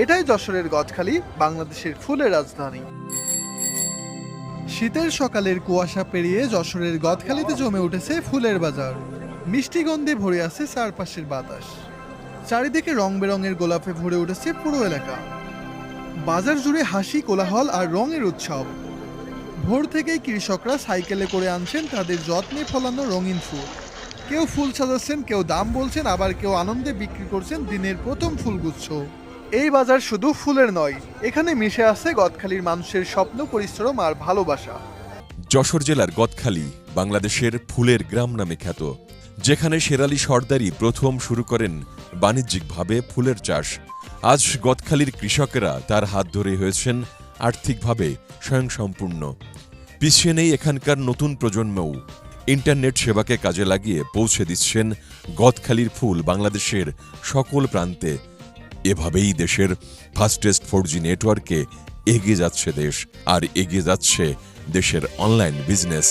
এটাই যশোরের গদখালি, বাংলাদেশের ফুলের রাজধানী। শীতের সকালের কুয়াশা পেরিয়ে যশোরের গদখালিতে জমে উঠেছে ফুলের বাজার। মিষ্টি গন্ধে ভরে আছে চারপাশের বাতাস। চারিদিকে রং বেরঙের গোলাপে ভরে উঠেছে পুরো এলাকা। বাজার জুড়ে হাসি, কোলাহল আর রঙের উৎসব। ভোর থেকেই কৃষকরা সাইকেলে করে আনছেন তাদের যত্নে ফলানো রঙিন ফুল। কেউ ফুল সাজাচ্ছেন, কেউ দাম বলছেন, আবার কেউ আনন্দে বিক্রি করছেন দিনের প্রথম ফুলগুচ্ছ। এই বাজার শুধু ফুলের নয়, এখানে মিশে আছে গদখালির মানুষের স্বপ্ন, পরিশ্রম আর ভালোবাসা। যশোর জেলার গদখালি বাংলাদেশের ফুলের গ্রাম নামে খ্যাত, যেখানে শেরালি সর্দারি প্রথম শুরু করেন বাণিজ্যিকভাবে ফুলের চাষ। আজ গদখালির কৃষকেরা তার হাত ধরে হয়েছেন আর্থিকভাবে স্বয়ংসম্পূর্ণ। পিছিয়ে নেই এখানকার নতুন প্রজন্মও। ইন্টারনেট সেবাকে কাজে লাগিয়ে পৌঁছে দিচ্ছেন গদখালির ফুল বাংলাদেশের সকল প্রান্তে। এভাবেই দেশের ফাস্টেস্ট 4G নেটওয়ার্কে এগিয়ে যাচ্ছে দেশ, আর এগিয়ে যাচ্ছে দেশের অনলাইন বিজনেস।